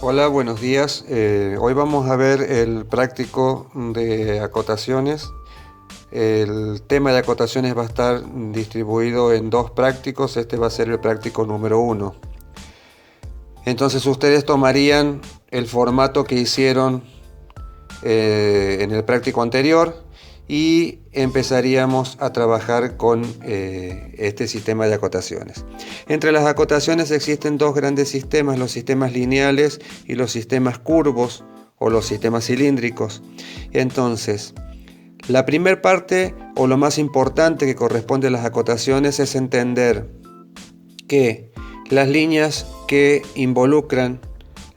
Hola, buenos días. Hoy vamos a ver el práctico de acotaciones. El tema de acotaciones va a estar distribuido en dos prácticos. Este va a ser el práctico número 1. Entonces ustedes tomarían el formato que hicieron en el práctico anterior y empezaríamos a trabajar con este sistema de acotaciones. Entre las acotaciones existen dos grandes sistemas, los sistemas lineales y los sistemas curvos o los sistemas cilíndricos. Entonces, la primera parte o lo más importante que corresponde a las acotaciones es entender que las líneas que involucran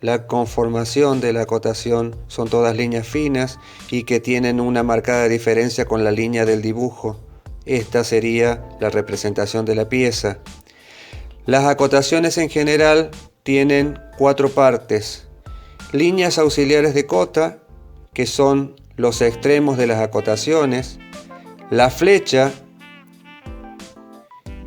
la conformación de la acotación son todas líneas finas y que tienen una marcada diferencia con la línea del dibujo. Esta sería la representación de la pieza. Las acotaciones en general tienen 4 partes. Líneas auxiliares de cota, que son los extremos de las acotaciones. La flecha,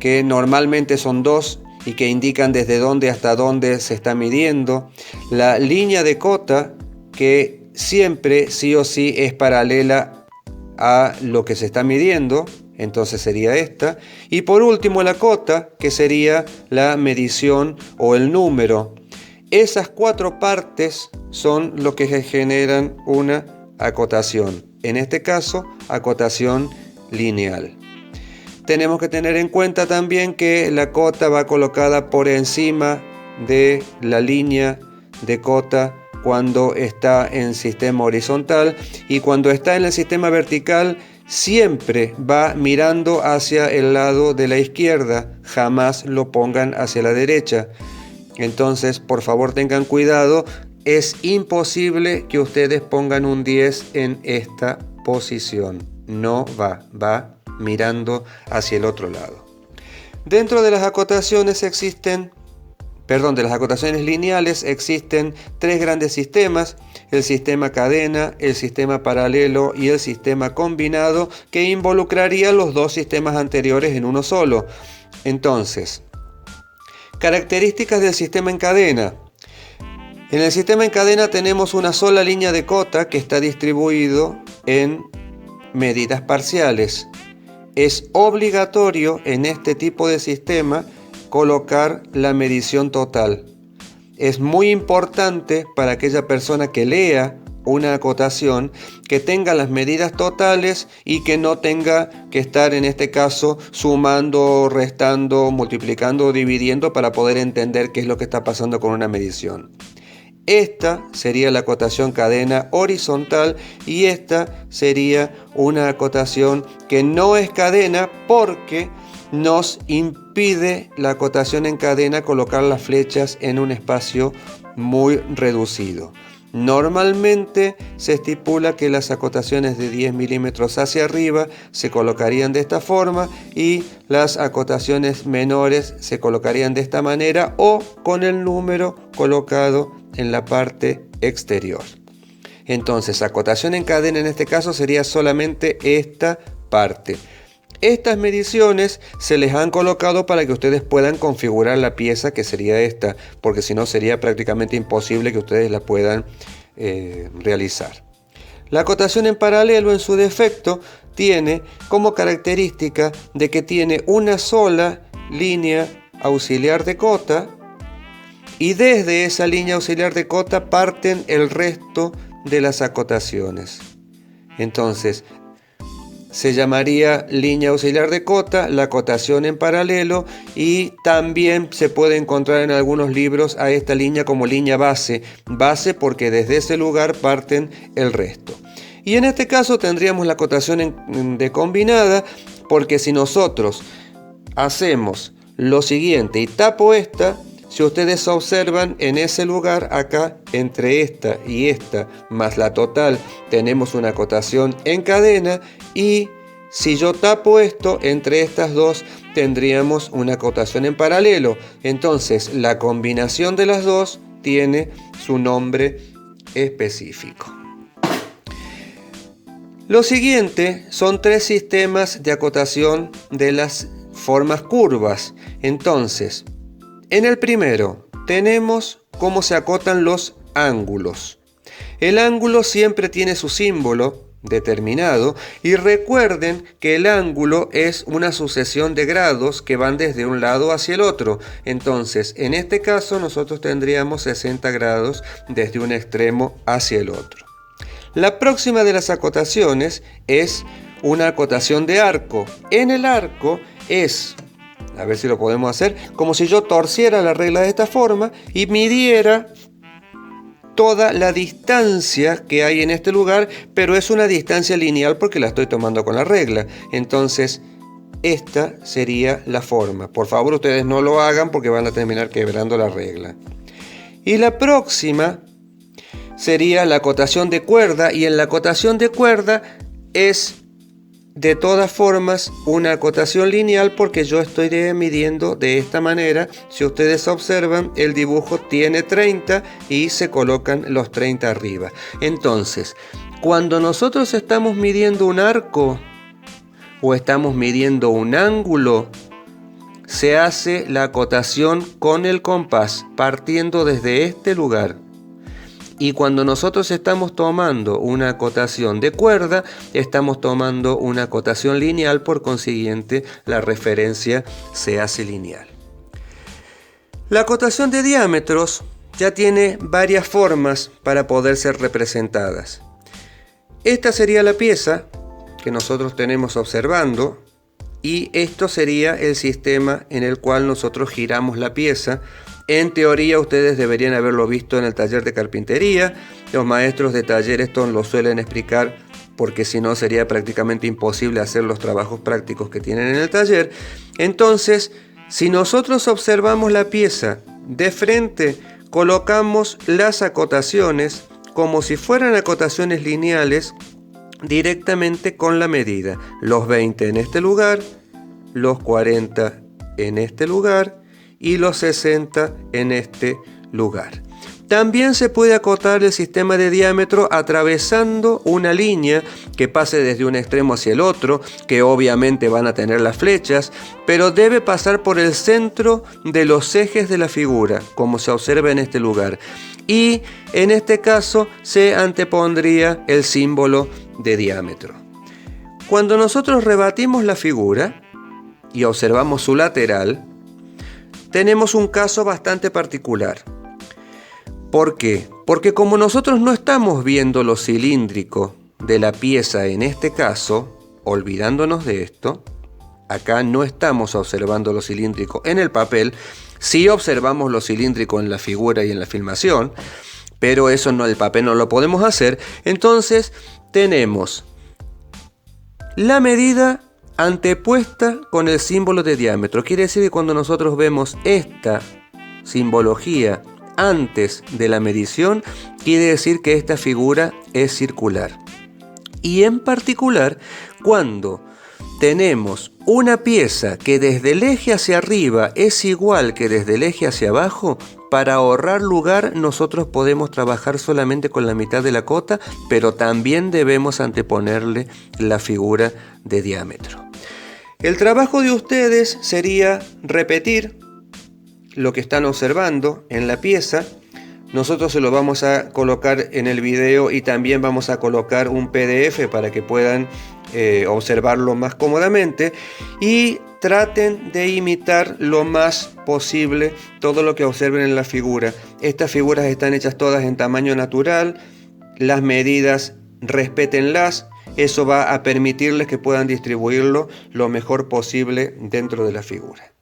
que normalmente son 2 y que indican desde dónde hasta dónde se está midiendo. La línea de cota, que siempre sí o sí es paralela a lo que se está midiendo, entonces sería esta. Y por último la cota, que sería la medición o el número. Esas 4 partes son lo que generan una acotación, en este caso acotación lineal. Tenemos que tener en cuenta también que la cota va colocada por encima de la línea de cota cuando está en sistema horizontal, y cuando está en el sistema vertical siempre va mirando hacia el lado de la izquierda, jamás lo pongan hacia la derecha. Entonces, por favor, tengan cuidado, es imposible que ustedes pongan un 10 en esta posición, no va mirando hacia el otro lado. Dentro de las acotaciones de las acotaciones lineales existen 3 grandes sistemas: el sistema cadena, el sistema paralelo y el sistema combinado, que involucraría los 2 sistemas anteriores en uno solo. Entonces, características del sistema en cadena. En el sistema en cadena tenemos una sola línea de cota que está distribuido en medidas parciales. Es obligatorio en este tipo de sistema colocar la medición total. Es muy importante para aquella persona que lea una acotación que tenga las medidas totales y que no tenga que estar en este caso sumando, restando, multiplicando o dividiendo para poder entender qué es lo que está pasando con una medición. Esta sería la acotación cadena horizontal y esta sería una acotación que no es cadena porque nos impide la acotación en cadena colocar las flechas en un espacio muy reducido. Normalmente se estipula que las acotaciones de 10 milímetros hacia arriba se colocarían de esta forma y las acotaciones menores se colocarían de esta manera o con el número colocado en la parte exterior. Entonces, acotación en cadena en este caso sería solamente esta parte. Estas mediciones se les han colocado para que ustedes puedan configurar la pieza, que sería esta, porque si no sería prácticamente imposible que ustedes la puedan realizar. La acotación en paralelo, en su defecto, tiene como característica de que tiene una sola línea auxiliar de cota y desde esa línea auxiliar de cota parten el resto de las acotaciones. Entonces, se llamaría línea auxiliar de cota, la acotación en paralelo, y también se puede encontrar en algunos libros a esta línea como línea base porque desde ese lugar parten el resto. Y en este caso tendríamos la acotación de combinada, porque si nosotros hacemos lo siguiente y tapo esta, si ustedes observan en ese lugar acá, entre esta y esta más la total, tenemos una acotación en cadena, y si yo tapo esto, entre estas dos tendríamos una acotación en paralelo. Entonces la combinación de las dos tiene su nombre específico. Lo siguiente son 3 sistemas de acotación de las formas curvas. Entonces, en el primero tenemos cómo se acotan los ángulos. El ángulo siempre tiene su símbolo determinado y recuerden que el ángulo es una sucesión de grados que van desde un lado hacia el otro. Entonces, en este caso nosotros tendríamos 60 grados desde un extremo hacia el otro. La próxima de las acotaciones es una acotación de arco. En el arco es, a ver si lo podemos hacer, como si yo torciera la regla de esta forma y midiera toda la distancia que hay en este lugar, pero es una distancia lineal porque la estoy tomando con la regla. Entonces, esta sería la forma. Por favor, ustedes no lo hagan porque van a terminar quebrando la regla. Y la próxima sería la acotación de cuerda, y en la acotación de cuerda es de todas formas una acotación lineal porque yo estoy midiendo de esta manera. Si ustedes observan, el dibujo tiene 30 y se colocan los 30 arriba. Entonces, cuando nosotros estamos midiendo un arco o estamos midiendo un ángulo, se hace la acotación con el compás partiendo desde este lugar. Y cuando nosotros estamos tomando una acotación de cuerda, estamos tomando una acotación lineal, por consiguiente la referencia se hace lineal. La acotación de diámetros ya tiene varias formas para poder ser representadas. Esta sería la pieza que nosotros tenemos observando y esto sería el sistema en el cual nosotros giramos la pieza. En teoría ustedes deberían haberlo visto en el taller de carpintería. Los maestros de taller esto lo suelen explicar porque si no sería prácticamente imposible hacer los trabajos prácticos que tienen en el taller. Entonces, si nosotros observamos la pieza de frente, colocamos las acotaciones como si fueran acotaciones lineales directamente con la medida. Los 20 en este lugar, los 40 en este lugar y los 60 en este lugar. También se puede acotar el sistema de diámetro atravesando una línea que pase desde un extremo hacia el otro, que obviamente van a tener las flechas, pero debe pasar por el centro de los ejes de la figura, como se observa en este lugar. Y en este caso se antepondría el símbolo de diámetro. Cuando nosotros rebatimos la figura y observamos su lateral, tenemos un caso bastante particular. ¿Por qué? Porque como nosotros no estamos viendo lo cilíndrico de la pieza en este caso, olvidándonos de esto, acá no estamos observando lo cilíndrico en el papel, sí observamos lo cilíndrico en la figura y en la filmación, pero eso no, el papel no lo podemos hacer. Entonces tenemos la medida antepuesta con el símbolo de diámetro. Quiere decir que cuando nosotros vemos esta simbología antes de la medición, quiere decir que esta figura es circular. Y en particular, cuando tenemos una pieza que desde el eje hacia arriba es igual que desde el eje hacia abajo, para ahorrar lugar nosotros podemos trabajar solamente con la mitad de la cota, pero también debemos anteponerle la figura de diámetro. El trabajo de ustedes sería repetir lo que están observando en la pieza. Nosotros se lo vamos a colocar en el video y también vamos a colocar un PDF para que puedan observarlo más cómodamente, y traten de imitar lo más posible todo lo que observen en la figura. Estas figuras están hechas todas en tamaño natural, las medidas respétenlas, eso va a permitirles que puedan distribuirlo lo mejor posible dentro de la figura.